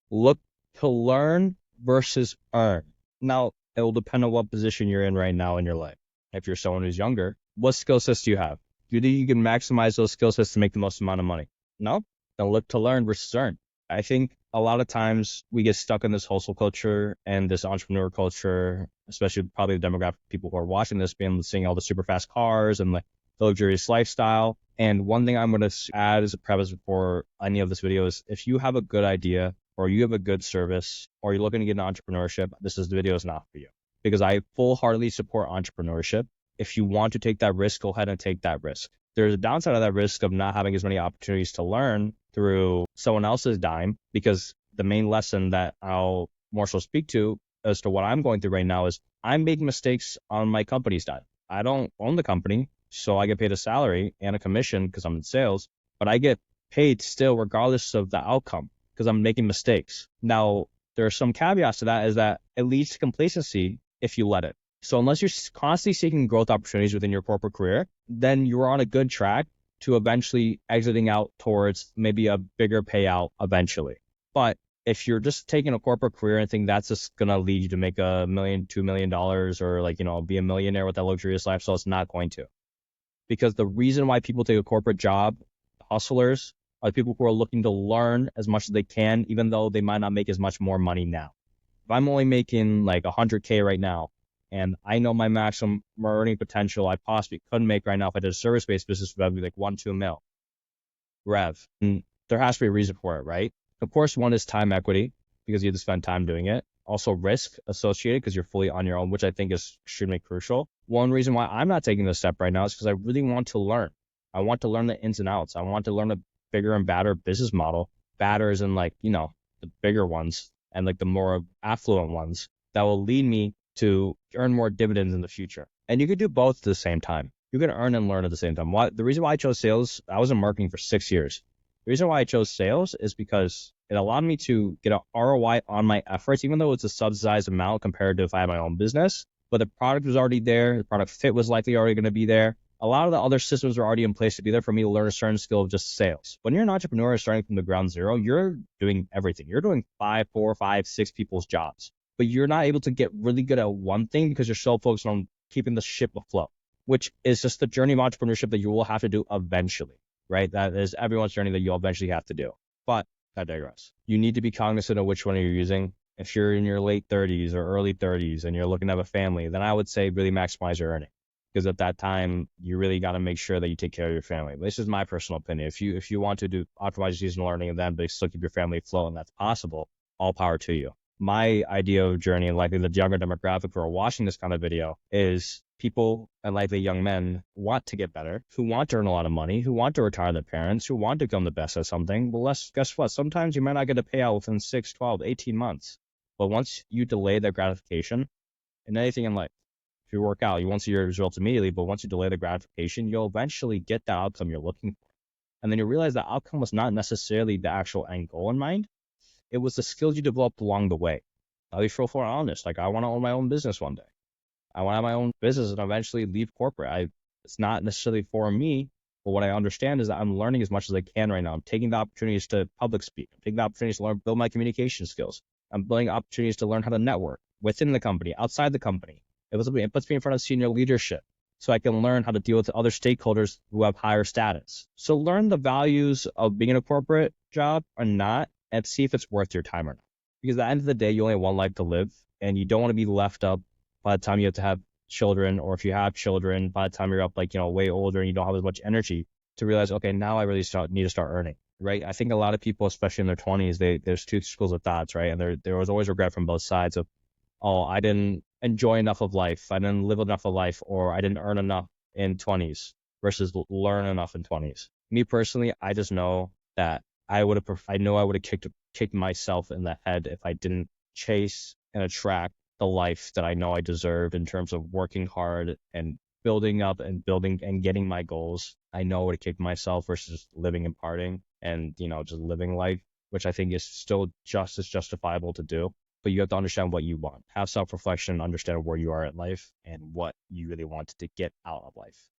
Look to learn versus earn. Now, it will depend on what position you're in right now in your life. If you're someone who's younger, what skill sets do you have? Do you think you can maximize those skill sets to make the most amount of money? No? Then look to learn versus earn. I think a lot of times we get stuck in this hustle culture and this entrepreneur culture, especially probably the demographic of people who are watching this, being seeing all the super fast cars and like the luxurious lifestyle. And one thing I'm going to add as a preface before any of this video is if you have a good idea or you have a good service or you're looking to get into entrepreneurship, the video is not for you because I full-heartedly support entrepreneurship. If you want to take that risk, go ahead and take that risk. There's a downside of that risk of not having as many opportunities to learn through someone else's dime, because the main lesson that I'll more so speak to as to what I'm going through right now is I'm making mistakes on my company's dime. I don't own the company, so I get paid a salary and a commission because I'm in sales, but I get paid still regardless of the outcome because I'm making mistakes. Now, there are some caveats to that is that it leads to complacency if you let it. So unless you're constantly seeking growth opportunities within your corporate career, then you're on a good track to eventually exiting out towards maybe a bigger payout eventually. But if you're just taking a corporate career and think that's just going to lead you to make $1 million, $2 million, or like, be a millionaire with that luxurious lifestyle, it's not going to. Because the reason why people take a corporate job, hustlers, are the people who are looking to learn as much as they can, even though they might not make as much more money now. If I'm only making like 100K right now, and I know my maximum earning potential I possibly couldn't make right now if I did a service-based business, would be like 1-2 mil rev. And there has to be a reason for it, right? Of course, one is time equity because you have to spend time doing it. Also risk associated because you're fully on your own, which I think is extremely crucial. One reason why I'm not taking this step right now is because I really want to learn. I want to learn the ins and outs. I want to learn a bigger and badder business model, batters and like, the bigger ones and like the more affluent ones that will lead me to earn more dividends in the future. And you could do both at the same time. You can earn and learn at the same time. The reason why I chose sales, I was in marketing for 6 years. The reason why I chose sales is because it allowed me to get an ROI on my efforts, even though it's a subsidized amount compared to if I had my own business. But the product was already there. The product fit was likely already going to be there. A lot of the other systems were already in place to be there for me to learn a certain skill of just sales. When you're an entrepreneur starting from the ground zero, you're doing everything. You're doing 5, 4, 5, 6 people's jobs. But you're not able to get really good at one thing because you're so focused on keeping the ship afloat, which is just the journey of entrepreneurship that you will have to do eventually, right? That is everyone's journey that you'll eventually have to do. But I digress. You need to be cognizant of which one you're using. If you're in your late 30s or early 30s and you're looking to have a family, then I would say really maximize your earning. Because at that time, you really got to make sure that you take care of your family. This is my personal opinion. If you want to do optimize your seasonal learning and then but still keep your family afloat and that's possible, all power to you. My idea of journey and likely the younger demographic who are watching this kind of video is people and likely young men want to get better, who want to earn a lot of money, who want to retire their parents, who want to become the best at something. Well, guess what? Sometimes you might not get a payout within 6, 12, 18 months. But once you delay the gratification in anything in life, if you work out, you won't see your results immediately, but once you delay the gratification, you'll eventually get the outcome you're looking for. And then you realize the outcome was not necessarily the actual end goal in mind. It was the skills you developed along the way. I'll be full honest. Like, I want to own my own business one day. I want to have my own business and eventually leave corporate. It's not necessarily for me, but what I understand is that I'm learning as much as I can right now. I'm taking the opportunities to public speak. I'm taking the opportunities to learn, build my communication skills. I'm building opportunities to learn how to network within the company, outside the company. It puts me in front of senior leadership so I can learn how to deal with other stakeholders who have higher status. So learn the values of being in a corporate job or not, and see if it's worth your time or not. Because at the end of the day, you only have one life to live, and you don't want to be left up by the time you have to have children, or if you have children, by the time you're up, way older and you don't have as much energy to realize, okay, now I really need to start earning, right? I think a lot of people, especially in their 20s, there's two schools of thoughts, right? And there was always regret from both sides of, oh, I didn't enjoy enough of life, I didn't live enough of life, or I didn't earn enough in 20s versus learn enough in 20s. Me personally, I just know that I would have kicked myself in the head if I didn't chase and attract the life that I know I deserve in terms of working hard and building up and building and getting my goals. I know I would have kicked myself versus living and partying and, just living life, which I think is still just as justifiable to do. But you have to understand what you want. Have self-reflection, understand where you are in life and what you really want to get out of life.